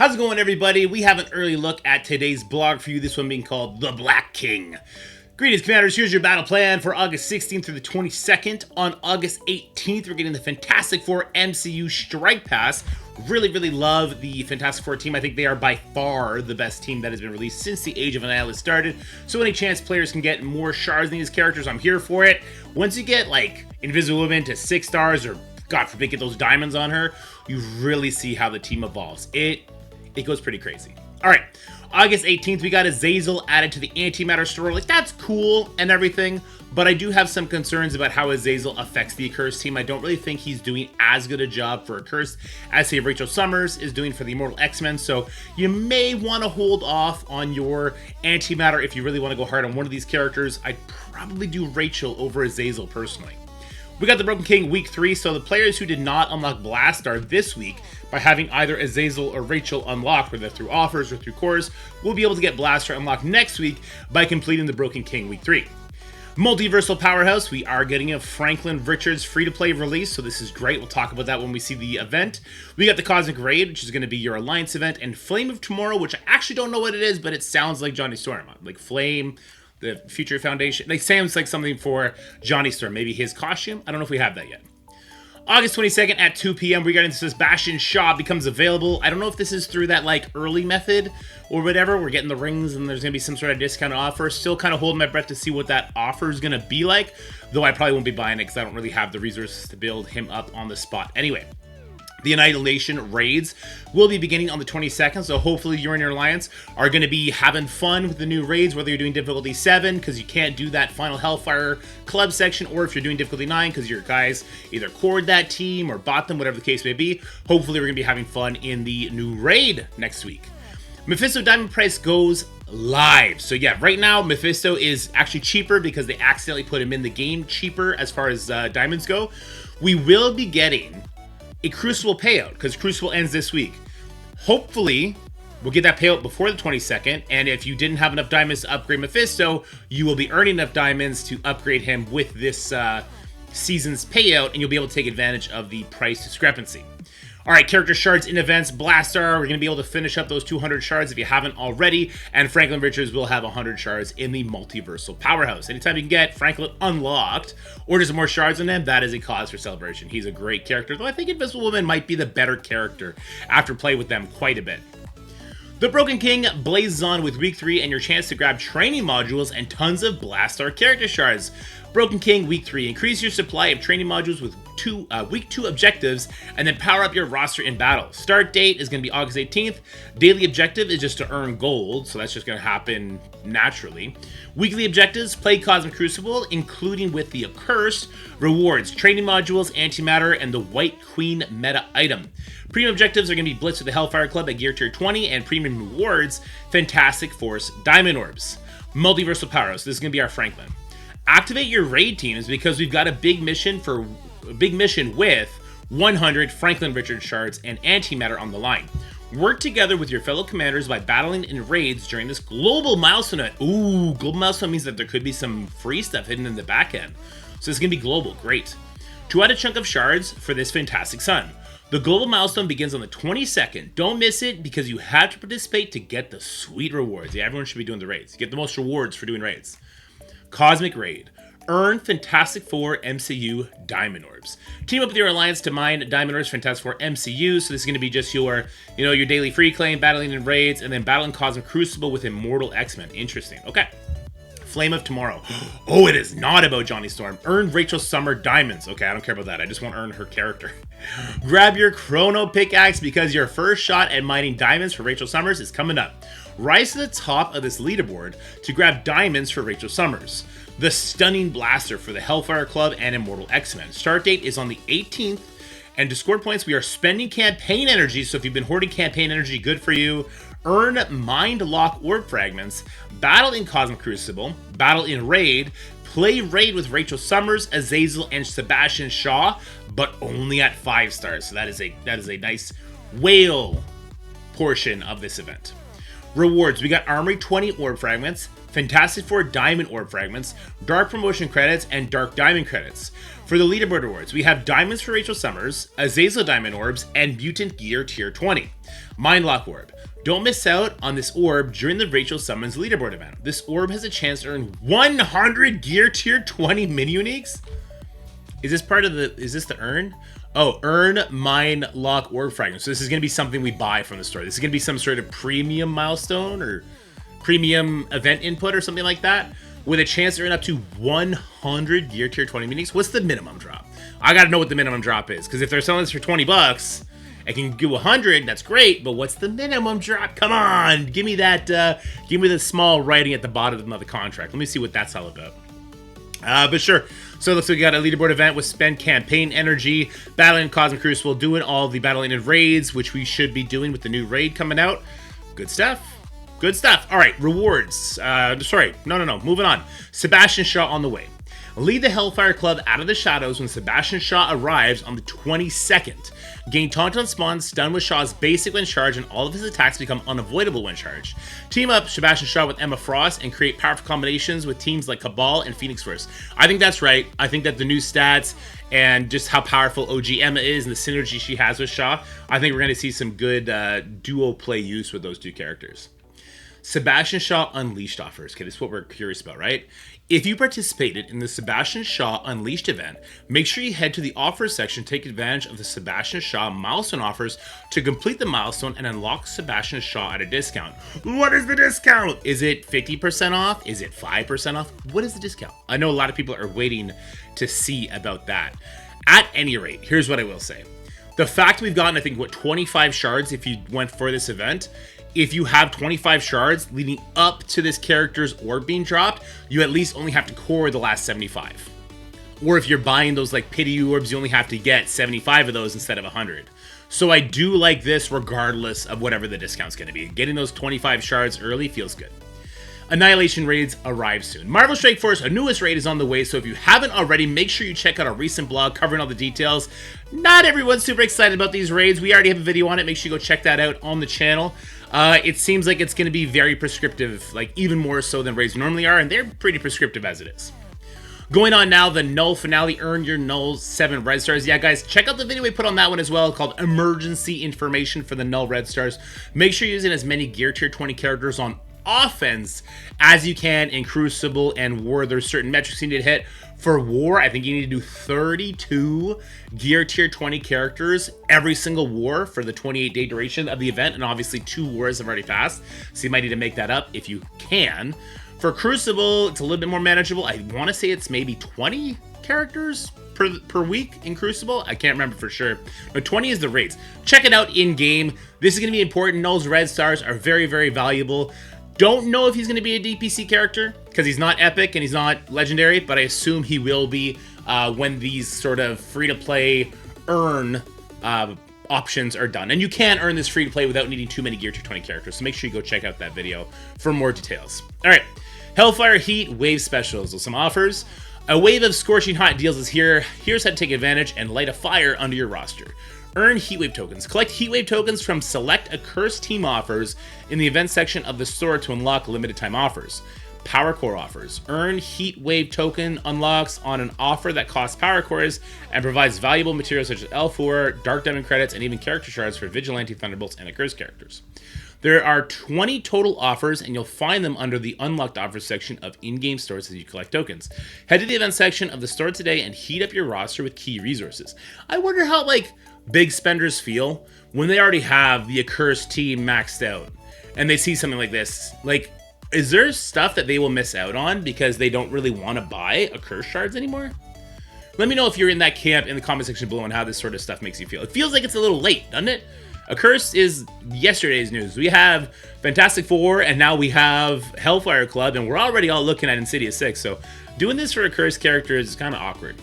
How's it going, everybody? We have an early look at today's blog for you, this one being called The Black King. Greetings, Commanders. Here's your battle plan for August 16th through the 22nd. On August 18th, we're getting the Fantastic Four MCU Strike Pass. Really love the Fantastic Four team. I think they are by far the best team that has been released since the Age of Annihilation started. So any chance players can get more shards than these characters, I'm here for it. Once you get, like, Invisible Woman to 6 stars, or God forbid, get those diamonds on her, you really see how the team evolves. It goes pretty crazy. All right, August 18th, we got Azazel added to the antimatter store. Like, that's cool and everything, but I do have some concerns about how Azazel affects the Accursed team. I don't really think he's doing as good a job for Accursed as, say, Rachel Summers is doing for the Immortal X-Men, so you may want to hold off on your antimatter if you really want to go hard on one of these characters. I'd probably do Rachel over Azazel personally. We got the Broken King week 3, so the players who did not unlock Blastar this week by having either Azazel or Rachel unlocked, whether through offers or through cores, will be able to get Blastar unlocked next week by completing the Broken King week 3. Multiversal Powerhouse, we are getting a Franklin Richards free-to-play release, so this is great. We'll talk about that when we see the event. We got the Cosmic Raid, which is going to be your Alliance event, and Flame of Tomorrow, which I actually don't know what it is, but it sounds like Johnny Storm. Like Flame, the Future Foundation. It sounds like something for Johnny Storm. Maybe his costume? I don't know if we have that yet. August 22nd at 2 p.m. we got into Sebastian Shaw becomes available. I don't know if this is through that like early method or whatever. We're getting the rings and there's going to be some sort of discount offer. Still kind of holding my breath to see what that offer is going to be like. Though I probably won't be buying it because I don't really have the resources to build him up on the spot. Anyway. The Annihilation Raids will be beginning on the 22nd, so hopefully you and your Alliance are going to be having fun with the new raids, whether you're doing difficulty 7, because you can't do that final Hellfire Club section, or if you're doing difficulty 9, because your guys either cored that team or bought them, whatever the case may be. Hopefully we're going to be having fun in the new raid next week. Mephisto Diamond price goes live. So yeah, right now Mephisto is actually cheaper because they accidentally put him in the game cheaper as far as diamonds go. We will be getting a Crucible payout, because Crucible ends this week. Hopefully, we'll get that payout before the 22nd, and if you didn't have enough diamonds to upgrade Mephisto, you will be earning enough diamonds to upgrade him with this season's payout, and you'll be able to take advantage of the price discrepancy. All right, character shards in events. Blastar, we're going to be able to finish up those 200 shards if you haven't already, and Franklin Richards will have 100 shards in the Multiversal Powerhouse. Anytime you can get Franklin unlocked, or just more shards on him, that is a cause for celebration. He's a great character, though I think Invisible Woman might be the better character after playing with them quite a bit. The Broken King blazes on with week 3 and your chance to grab training modules and tons of Blastar character shards. Broken King week 3, increase your supply of training modules with week 2 objectives, and then power up your roster in battle. Start date is going to be August 18th. Daily objective is just to earn gold, so that's just going to happen naturally. Weekly objectives, play Cosmic Crucible, including with the Accursed. Rewards, training modules, antimatter, and the White Queen meta item. Premium objectives are going to be Blitz with the Hellfire Club at Gear Tier 20, and premium rewards, Fantastic Force Diamond Orbs. Multiversal Powerhouse, this is going to be our Franklin. Activate your raid teams because we've got a big mission with 100 Franklin Richards shards and antimatter on the line. Work together with your fellow commanders by battling in raids during this global milestone event. Ooh, global milestone means that there could be some free stuff hidden in the back end. So it's going to be global. Great. To add a chunk of shards for this fantastic sun. The global milestone begins on the 22nd. Don't miss it because you have to participate to get the sweet rewards. Yeah, everyone should be doing the raids. You get the most rewards for doing raids. Cosmic Raid. Earn Fantastic Four MCU Diamond Orbs. Team up with your Alliance to mine Diamond Orbs Fantastic Four MCU. So this is going to be just your daily free claim, battling in raids, and then battling Cosmic Crucible with Immortal X-Men. Interesting. Okay. Flame of Tomorrow. Oh, it is not about Johnny Storm. Earn Rachel Summer Diamonds. Okay, I don't care about that. I just want to earn her character. Grab your Chrono Pickaxe because your first shot at mining diamonds for Rachel Summers is coming up. Rise to the top of this leaderboard to grab diamonds for Rachel Summers. The Stunning Blaster for the Hellfire Club and Immortal X-Men. Start date is on the 18th. And to score points, we are spending campaign energy. So if you've been hoarding campaign energy, good for you. Earn Mind Lock Orb Fragments. Battle in Cosmic Crucible. Battle in Raid. Play Raid with Rachel Summers, Azazel, and Sebastian Shaw, but only at 5 stars. So that is a nice whale portion of this event. Rewards, we got Armory 20 Orb Fragments, Fantastic Four Diamond Orb Fragments, Dark Promotion Credits, and Dark Diamond Credits. For the Leaderboard Awards, we have Diamonds for Rachel Summers, Azazel Diamond Orbs, and Mutant Gear Tier 20. Mindlock Orb. Don't miss out on this orb during the Rachel Summons Leaderboard event. This orb has a chance to earn 100 Gear Tier 20 mini-uniques? Is this part of the... is this the earn? Oh, earn Mindlock Orb Fragments. So this is going to be something we buy from the store. This is going to be some sort of premium milestone or premium event input or something like that, with a chance to earn up to 100 Gear Tier 20 minis. What's the minimum drop? I gotta know what the minimum drop is, because if they're selling this for 20 bucks, I can do 100, that's great, but what's the minimum drop? Come on, give me that, give me the small writing at the bottom of the contract. Let me see what that's all about. But sure, so it looks like we got a leaderboard event with spend campaign energy, battling Cosmic Crucible, doing all the battling raids, which we should be doing with the new raid coming out. Good stuff. Good stuff. All right, rewards. Sorry, no. Moving on. Sebastian Shaw on the way. Lead the Hellfire Club out of the shadows when Sebastian Shaw arrives on the 22nd. Gain Tauntaun Spawn, stun with Shaw's basic when charged, and all of his attacks become unavoidable when charged. Team up Sebastian Shaw with Emma Frost and create powerful combinations with teams like Cabal and Phoenix Force. I think that's right. I think that the new stats and just how powerful OG Emma is and the synergy she has with Shaw, I think we're going to see some good duo play use with those two characters. Sebastian Shaw Unleashed offers. Okay, this is what we're curious about, right? If you participated in the Sebastian Shaw Unleashed event, make sure you head to the offers section, take advantage of the Sebastian Shaw milestone offers to complete the milestone and unlock Sebastian Shaw at a discount. What is the discount? Is it 50% off? Is it 5% off? What is the discount? I know a lot of people are waiting to see about that. At any rate, here's what I will say. The fact we've gotten, I think, 25 shards if you went for this event. If you have 25 shards leading up to this character's orb being dropped, you at least only have to core the last 75. Or if you're buying those like pity orbs, you only have to get 75 of those instead of 100. So I do like this regardless of whatever the discount's going to be. Getting those 25 shards early feels good. Annihilation Raids arrive soon. Marvel Strike Force, our newest raid, is on the way, so if you haven't already, make sure you check out our recent blog covering all the details. Not everyone's super excited about these raids. We already have a video on it. Make sure you go check that out on the channel. It seems like it's going to be very prescriptive, like even more so than raids normally are, and they're pretty prescriptive as it is. Going on now, the Null Finale, earn your Null 7 Red Stars. Yeah, guys, check out the video we put on that one as well, called Emergency Information for the Null Red Stars. Make sure you're using as many Gear Tier 20 characters on offense as you can in Crucible and War. There's certain metrics you need to hit. For War, I think you need to do 32 Gear Tier 20 characters every single War for the 28-day duration of the event, and obviously 2 wars have already passed, so you might need to make that up if you can. For Crucible, it's a little bit more manageable. I want to say it's maybe 20 characters per week in Crucible. I can't remember for sure, but 20 is the raids. Check it out in-game. This is going to be important. Null's Red Stars are very, very valuable. Don't know if he's going to be a DPC character because he's not epic and he's not legendary, but I assume he will be when these sort of free-to-play earn options are done. And you can earn this free-to-play without needing too many Gear Tier 20 characters, so make sure you go check out that video for more details. All right, Hellfire Heat Wave Specials with some offers. A wave of scorching hot deals is here. Here's how to take advantage and light a fire under your roster. Earn Heatwave tokens. Collect Heatwave tokens from select Accursed team offers in the event section of the store to unlock limited time offers. Power Core offers. Earn Heatwave token unlocks on an offer that costs Power Cores and provides valuable materials such as L4, Dark Diamond credits, and even character shards for Vigilante, Thunderbolts, and Accursed characters. There are 20 total offers, and you'll find them under the Unlocked Offers section of in-game stores as you collect tokens. Head to the event section of the store today and heat up your roster with key resources. I wonder how, like, big spenders feel when they already have the Accursed team maxed out, and they see something like this. Like, is there stuff that they will miss out on because they don't really want to buy Accursed shards anymore? Let me know if you're in that camp in the comment section below and how this sort of stuff makes you feel. It feels like it's a little late, doesn't it? Accursed is yesterday's news. We have Fantastic Four, and now we have Hellfire Club, and we're already all looking at Insidious 6, so doing this for Accursed characters is kind of awkward.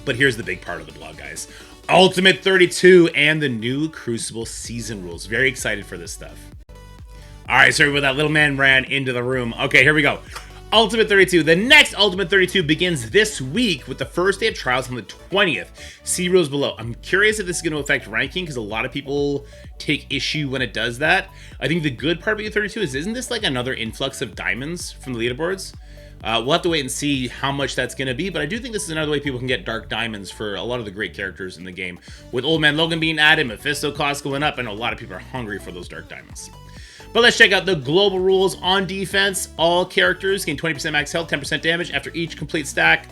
But here's the big part of the blog, guys. Ultimate 32 and the new Crucible season rules. Very excited for this stuff. All right, sorry about that. Little man ran into the room. Okay, here we go. Ultimate 32. The next Ultimate 32 begins this week with the first day of trials on the 20th. See rules below. I'm curious if this is going to affect ranking because a lot of people take issue when it does that. I think the good part about U32 is, isn't this like another influx of diamonds from the leaderboards? We'll have to wait and see how much that's going to be, but I do think this is another way people can get dark diamonds for a lot of the great characters in the game. With Old Man Logan being added, Mephisto costs going up, I know a lot of people are hungry for those dark diamonds. But let's check out the global rules on defense. All characters gain 20% max health, 10% damage after each complete attack,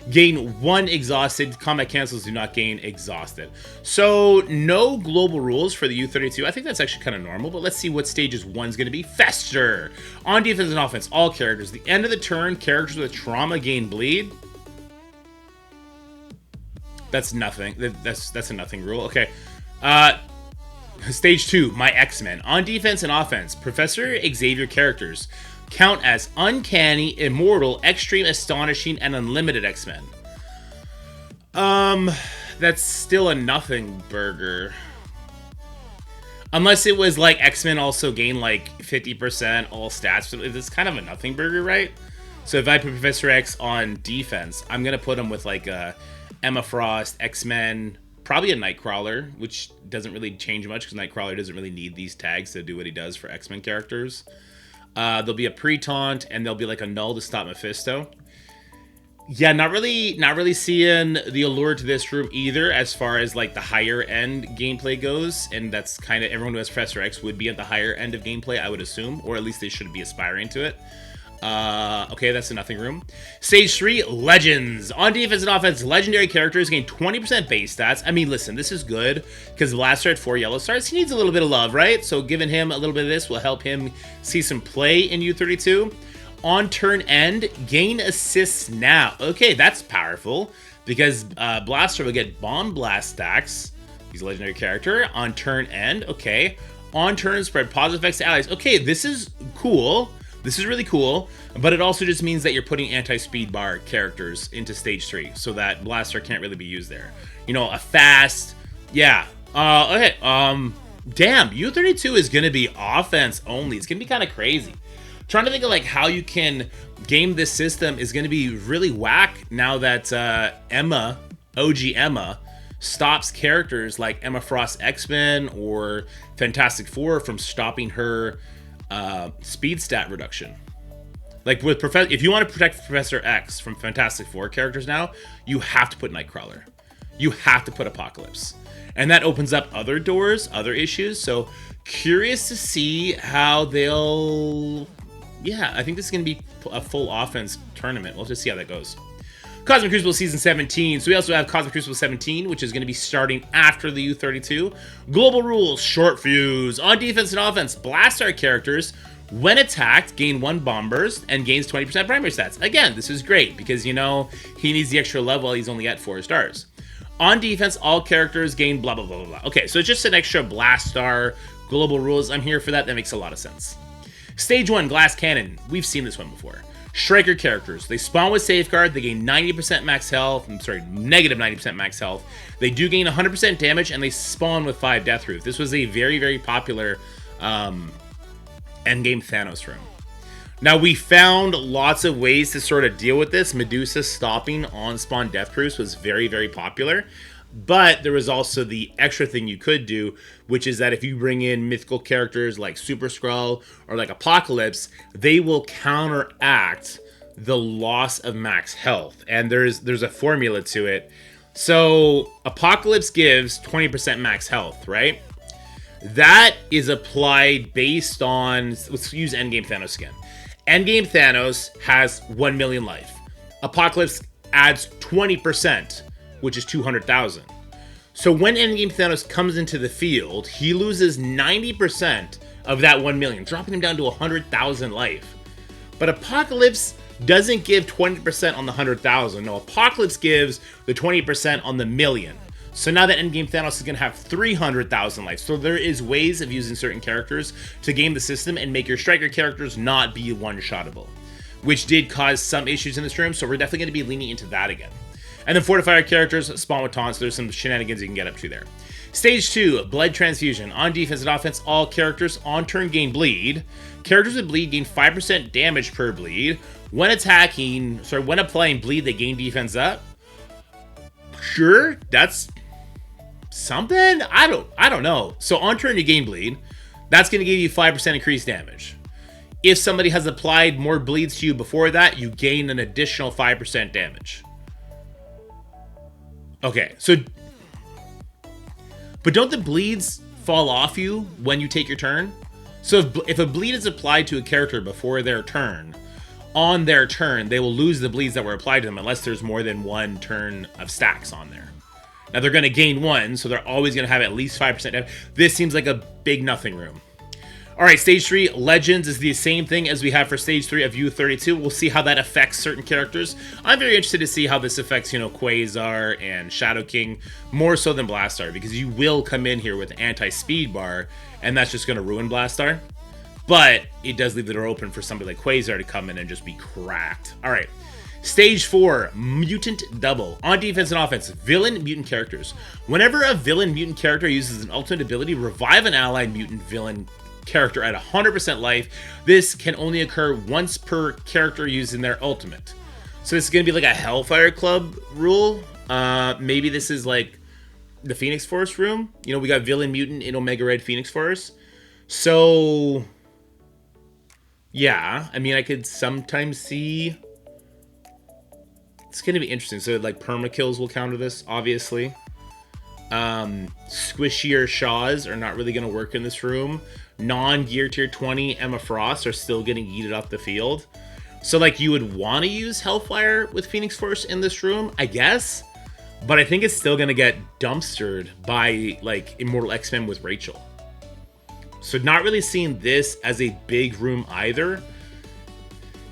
gain 1 exhausted. Combat cancels do not gain exhausted. So no global rules for the U32. I think that's actually kind of normal, but let's see what stages 1's going to be. Fester. On defense and offense, all characters. The end of the turn, characters with trauma gain bleed. That's nothing. That's a nothing rule. Okay. Stage 2, my X-Men. On defense and offense, Professor Xavier characters count as Uncanny, Immortal, Extreme, Astonishing, and Unlimited X-Men. That's still a nothing burger. Unless it was like X-Men also gain like 50% all stats. It's kind of a nothing burger, right? So if I put Professor X on defense, I'm going to put him with like Emma Frost, X-Men, probably a Nightcrawler, which doesn't really change much because Nightcrawler doesn't really need these tags to do what he does for X-Men characters. There'll be a pre-taunt, and there'll be like a null to stop Mephisto. Yeah, not really seeing the allure to this room either as far as like the higher end gameplay goes, and that's kind of everyone who has Professor X would be at the higher end of gameplay, I would assume, or at least they should be aspiring to it. Okay, that's a nothing room. Stage 3, Legends. On defense and offense, legendary characters gain 20% base stats. I mean, listen, this is good because Blaster had 4 yellow stars. He needs a little bit of love, right? So giving him a little bit of this will help him see some play in U32. On turn end, gain assists now. Okay, that's powerful because Blaster will get Bomb Blast stacks. He's a legendary character. On turn end, okay. On turn, spread positive effects to allies. Okay, this is cool. This is really cool, but it also just means that you're putting anti-speed bar characters into stage 3 so that Blaster can't really be used there. You know, a fast, yeah. Okay, damn, U32 is going to be offense only. It's going to be kind of crazy. Trying to think of like how you can game this system is going to be really whack now that Emma, OG Emma, stops characters like Emma Frost X-Men or Fantastic Four from stopping her speed stat reduction. Like with if you want to protect Professor X from Fantastic Four characters now, you have to put Nightcrawler. You have to put Apocalypse. And that opens up other doors, other issues. So curious to see how they'll... Yeah, I think this is going to be a full offense tournament. We'll just see how that goes. Cosmic Crucible Season 17. So we also have Cosmic Crucible 17, which is going to be starting after the U32. Global rules, short fuse. On defense and offense, Blaster characters, when attacked, gain 1 bomb burst and gains 20% primary stats. Again, this is great because, you know, he needs the extra level. He's only at 4 stars. On defense, all characters gain blah, blah, blah, blah, blah. Okay, so it's just an extra blast star. Global rules, I'm here for that. That makes a lot of sense. Stage 1, Glass Cannon. We've seen this one before. Striker characters. They spawn with Safeguard. They gain 90% max health. I'm sorry, negative 90% max health. They do gain 100% damage, and they spawn with 5 Death Roof. This was a very, very popular endgame Thanos room. Now, we found lots of ways to sort of deal with this. Medusa stopping on-spawn Death Proofs was very, very popular. But there was also the extra thing you could do, which is that if you bring in mythical characters like Super Skrull or like Apocalypse, they will counteract the loss of max health. And there's a formula to it. So Apocalypse gives 20% max health, right? That is applied based on, let's use Endgame Thanos again. Endgame Thanos has 1 million life. Apocalypse adds 20%. Which is 200,000. So when Endgame Thanos comes into the field, he loses 90% of that 1 million, dropping him down to 100,000 life. But Apocalypse doesn't give 20% on the 100,000. No, Apocalypse gives the 20% on the million. So now that Endgame Thanos is going to have 300,000 life. So there is ways of using certain characters to game the system and make your striker characters not be one-shottable, which did cause some issues in this room. So we're definitely going to be leaning into that again. And then Fortifier characters spawn with taunts. There's some shenanigans you can get up to there. Stage 2, Blood Transfusion. On defense and offense, all characters on turn gain bleed. Characters with bleed gain 5% damage per bleed. When when applying bleed, they gain defense up. Sure, that's something. I don't know. So on turn you gain bleed. That's going to give you 5% increased damage. If somebody has applied more bleeds to you before that, you gain an additional 5% damage. Okay, so... But don't the bleeds fall off you when you take your turn? So if a bleed is applied to a character before their turn, on their turn, they will lose the bleeds that were applied to them unless there's more than one turn of stacks on there. Now they're going to gain one, so they're always going to have at least 5% damage. This seems like a big nothing room. All right, Stage 3, Legends is the same thing as we have for Stage 3 of U32. We'll see how that affects certain characters. I'm very interested to see how this affects, Quasar and Shadow King, more so than Blastar, because you will come in here with anti-speed bar, and that's just going to ruin Blastar. But it does leave the door open for somebody like Quasar to come in and just be cracked. All right, Stage 4, Mutant Double. On defense and offense, villain mutant characters. Whenever a villain mutant character uses an ultimate ability, revive an allied mutant villain character at 100% life. This can only occur once per character using their ultimate. So this is going to be like a Hellfire Club rule. Maybe this is like the Phoenix Force room. We got villain mutant in Omega Red Phoenix Force. So, yeah. I mean, I could sometimes see... It's going to be interesting. So, like, permakills will counter this, obviously. Squishier Shaws are not really going to work in this room. Non-gear tier 20 Emma Frost are still getting yeeted off the field. So, like, you would want to use Hellfire with Phoenix Force in this room, I guess. But I think it's still going to get dumpstered by, like, Immortal X-Men with Rachel. So, not really seeing this as a big room either.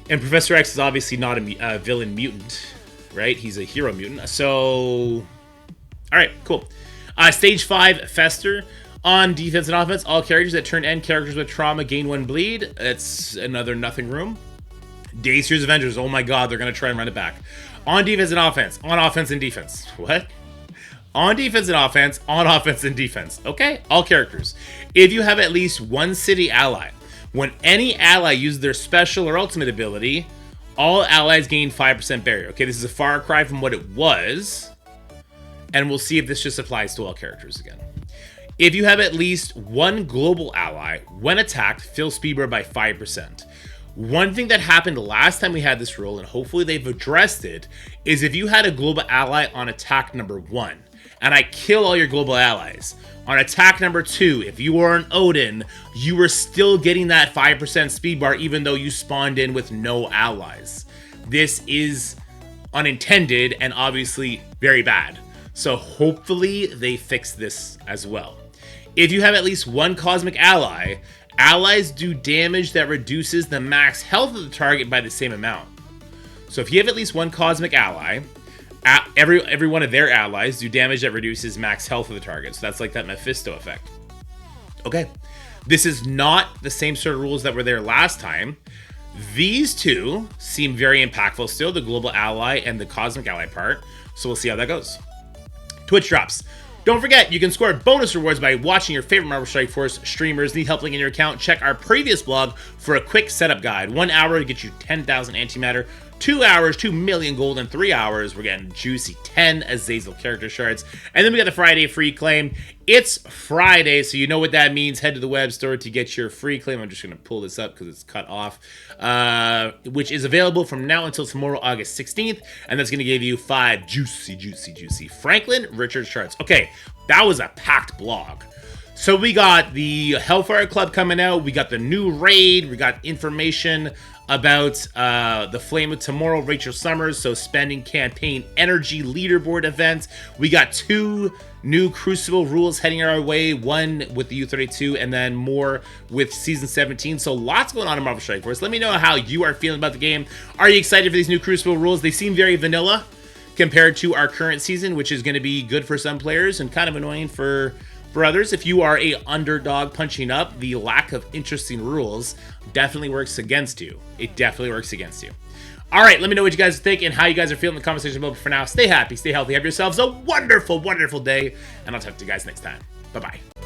And Professor X is obviously not a villain mutant, right? He's a hero mutant. So, all right, cool. Stage 5, Fester. On defense and offense, all characters that turn end characters with trauma gain 1 bleed. That's another nothing room. Day Series Avengers. Oh my god, they're going to try and run it back. On defense and offense. On offense and defense. What? On defense and offense. On offense and defense. Okay? All characters. If you have at least one city ally, when any ally uses their special or ultimate ability, all allies gain 5% barrier. Okay, this is a far cry from what it was. And we'll see if this just applies to all characters again. If you have at least one global ally, when attacked, fill speed bar by 5%. One thing that happened last time we had this rule, and hopefully they've addressed it, is if you had a global ally on attack number 1, and I kill all your global allies, on attack number 2, if you were an Odin, you were still getting that 5% speed bar even though you spawned in with no allies. This is unintended and obviously very bad. So hopefully they fix this as well. If you have at least one cosmic ally, allies do damage that reduces the max health of the target by the same amount. So if you have at least one cosmic ally, every one of their allies do damage that reduces max health of the target. So that's like that Mephisto effect. Okay, this is not the same sort of rules that were there last time. These two seem very impactful still, the global ally and the cosmic ally part. So we'll see how that goes. Twitch drops. Don't forget, you can score bonus rewards by watching your favorite Marvel Strike Force streamers. Need help linking your account? Check our previous blog for a quick setup guide. 1 hour to get you 10,000 antimatter. 2 hours, 2 million gold, and 3 hours, we're getting juicy 10 Azazel character shards. And then we got the Friday free claim. It's Friday, so you know what that means. Head to the web store to get your free claim. I'm just going to pull this up because it's cut off, which is available from now until tomorrow, August 16th. And that's going to give you 5 juicy Franklin Richards shards. Okay, that was a packed blog. So we got the Hellfire Club coming out. We got the new raid. We got information about the Flame of Tomorrow, Rachel Summers, so spending campaign energy leaderboard event. We got 2 new Crucible rules heading our way, one with the U32 and then more with Season 17. So lots going on in Marvel Strike Force. Let me know how you are feeling about the game. Are you excited for these new Crucible rules? They seem very vanilla compared to our current season, which is going to be good for some players and kind of annoying for others. If you are a underdog punching up, the lack of interesting rules definitely works against you. It definitely works against you. All right, let me know what you guys think and how you guys are feeling in the comment section below. But for now, stay happy, stay healthy, have yourselves a wonderful, wonderful day, and I'll talk to you guys next time. Bye-bye.